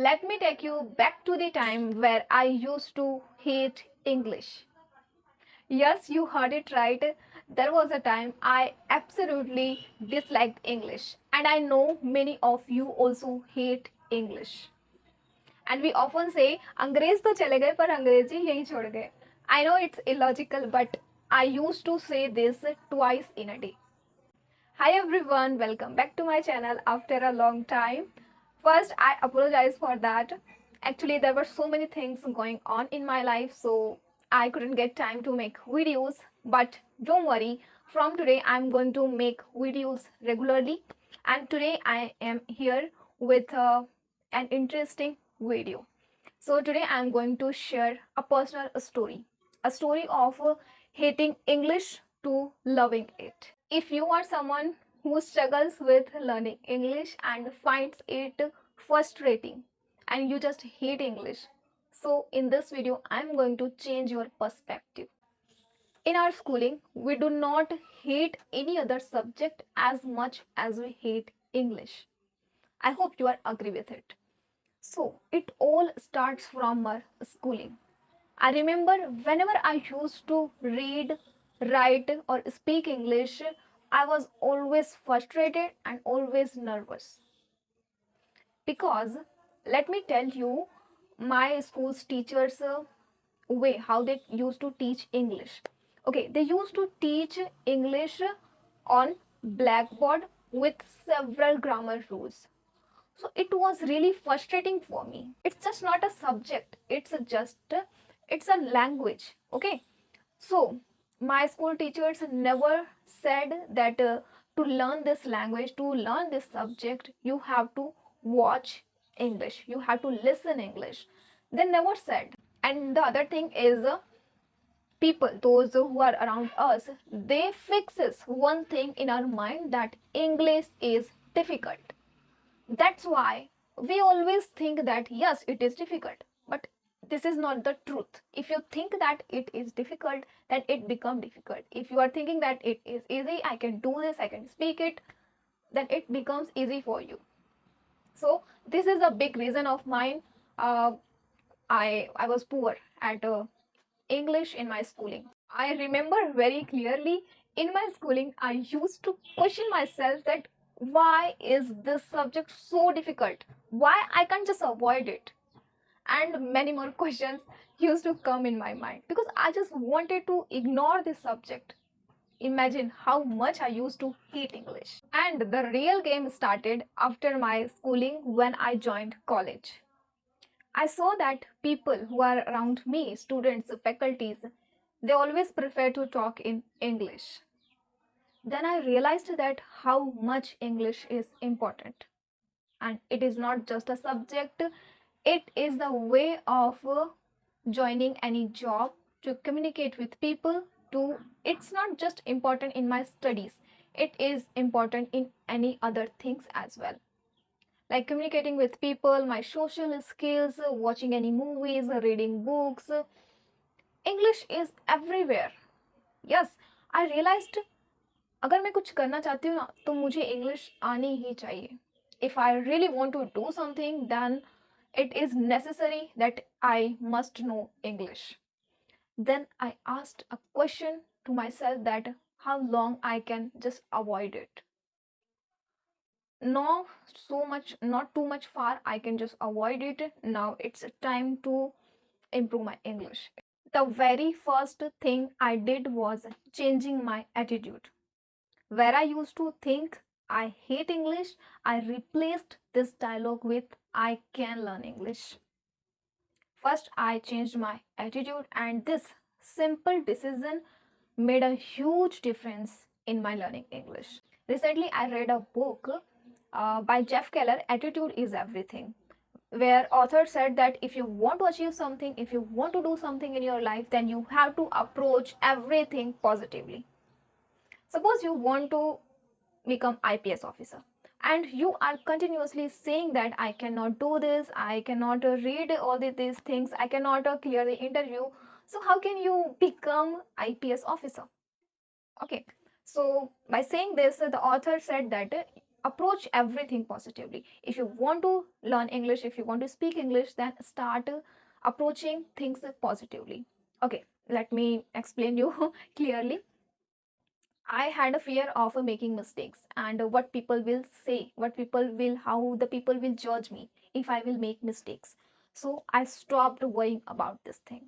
Let me take you back to the time where I used to hate English. Yes, you heard it right. There was a time I absolutely disliked English, and I know many of you also hate English. And we often say, अंग्रेज तो चले गए पर अंग्रेजी यहीं छोड़ गए. I know it's illogical, but I used to say this twice in a day. Hi everyone, welcome back to my channel after a long time. First, I apologize for that. Actually, there were so many things going on in my life, so I couldn't get time to make videos. But don't worry, from today I'm going to make videos regularly. And today I am here with an interesting video. So today I'm going to share a personal story. A story of hating English to loving it. If you are someone who struggles with learning English and finds it frustrating and you just hate English, so in this video I'm going to change your perspective. In our schooling, we do not hate any other subject as much as we hate English. I hope you are agree with it. So it all starts from our schooling. I remember whenever I used to read, write, or speak English, I was always frustrated and always nervous. Because let me tell you, my school's teachers' way how they used to teach English. Okay, they used to teach English on blackboard with several grammar rules. So it was really frustrating for me. It's just not a subject, it's a language. Okay, so my school teachers never said that to learn this language, to learn this subject, you have to watch English, you have to listen English. They never said. And the other thing is, people, those who are around us, they fixes one thing in our mind, that English is difficult. That's why we always think that yes, it is difficult, but this is not the truth. If you think that it is difficult, then it becomes difficult. If you are thinking that it is easy, I can do this, I can speak it, then it becomes easy for you. So this is a big reason of mine. uh, I was poor at English in my schooling. I remember very clearly, in my schooling I used to question myself that why is this subject so difficult? Why I can't just avoid it? And many more questions used to come in my mind because I just wanted to ignore this subject. Imagine how much I used to hate English. And the real game started after my schooling when I joined college. I saw that people who are around me, students, faculties, they always prefer to talk in English. Then I realized that how much English is important. And it is not just a subject, it is the way of joining any job, to communicate with people, to it's not just important in my studies, it is important in any other things as well, like communicating with people, my social skills, watching any movies, reading books. English is everywhere. Yes, I realized अगर मैं कुछ करना चाहती हूँ ना, तो मुझे English आनी ही चाहिए. If I really want to do something, then it is necessary that I must know English. Then I asked a question to myself, that how long I can just avoid it. No, so much, not too much far, I can just avoid it. Now it's time to improve my English. The very first thing I did was changing my attitude. Where I used to think I hate English, I replaced this dialogue with I can learn English. First, I changed my attitude, and this simple decision made a huge difference in my learning English. Recently, I read a book by Jeff Keller, Attitude is Everything, where author said that if you want to achieve something, if you want to do something in your life, then you have to approach everything positively. Suppose you want to become IPS officer and you are continuously saying that I cannot do this, I cannot read all these things, I cannot clear the interview. So how can you become IPS officer? Okay, so by saying this, the author said that approach everything positively. If you want to learn English, if you want to speak English, then start approaching things positively. Okay, let me explain you clearly. I had a fear of making mistakes and what people will say, what people will, how the people will judge me if I will make mistakes. So I stopped worrying about this thing.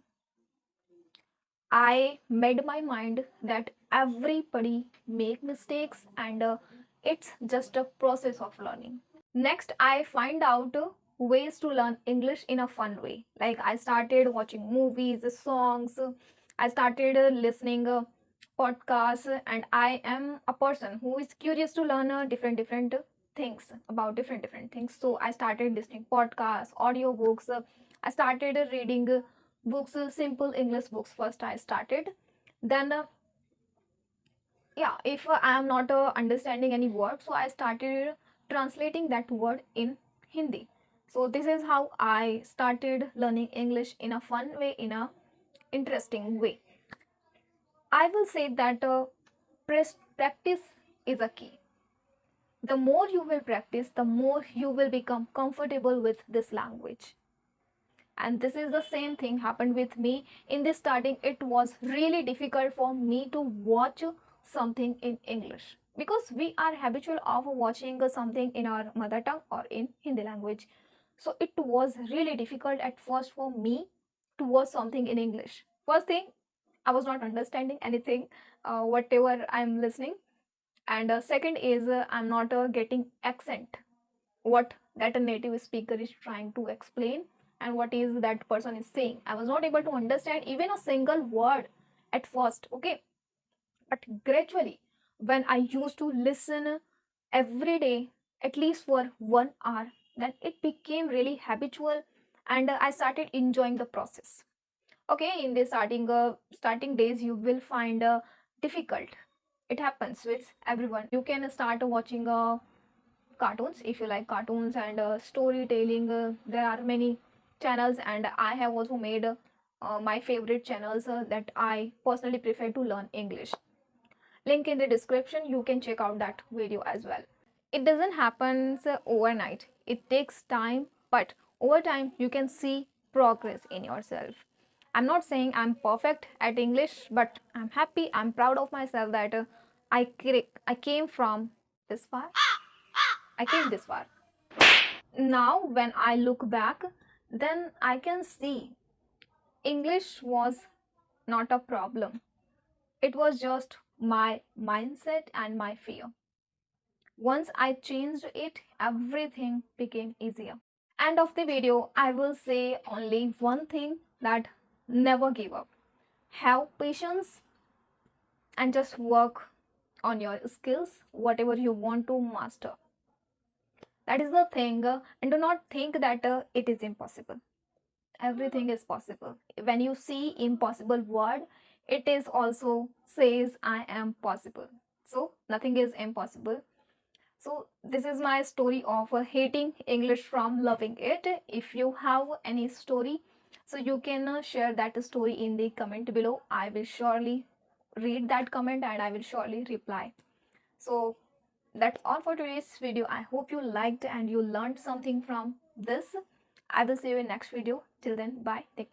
I made my mind that everybody make mistakes and it's just a process of learning. Next, I find out ways to learn English in a fun way. Like I started watching movies, songs, I started listening podcasts, and I am a person who is curious to learn different things about different things. So I started listening podcasts, audiobooks. I started reading books, simple English books. First, I started. Then yeah, if I am not understanding any word, so I started translating that word in Hindi. So this is how I started learning English in a fun way, in a interesting way. I will say that practice is a key. The more you will practice, the more you will become comfortable with this language. And this is the same thing happened with me. In the starting, it was really difficult for me to watch something in English because we are habitual of watching something in our mother tongue or in Hindi language. So it was really difficult at first for me to watch something in English. First thing, I was not understanding anything, whatever I'm listening. And second is I'm not getting accent, what that a native speaker is trying to explain and what is that person is saying. I was not able to understand even a single word at first. Okay, but gradually, when I used to listen every day at least for 1 hour, then it became really habitual, and I started enjoying the process. Okay, in the starting days you will find difficult. It happens with everyone. You can start watching cartoons if you like cartoons and storytelling. There are many channels, and I have also made my favorite channels that I personally prefer to learn English. Link in the description, you can check out that video as well. It doesn't happen overnight, it takes time, but over time you can see progress in yourself. I'm not saying I'm perfect at English, but I'm happy, I'm proud of myself that I came from this far. I came this far. Now, when I look back, then I can see English was not a problem. It was just my mindset and my fear. Once I changed it, everything became easier. End of the video, I will say only one thing, that never give up. Have patience and just work on your skills, whatever you want to master. That is the thing, and do not think that it is impossible. Everything is possible. When you see impossible word, it is also says I am possible. So nothing is impossible. So this is my story of hating English from loving it. If you have any story, so you can share that story in the comment below. I will surely read that comment and I will surely reply. So that's all for today's video. I hope you liked and you learned something from this. I will see you in next video. Till then, bye. Take care.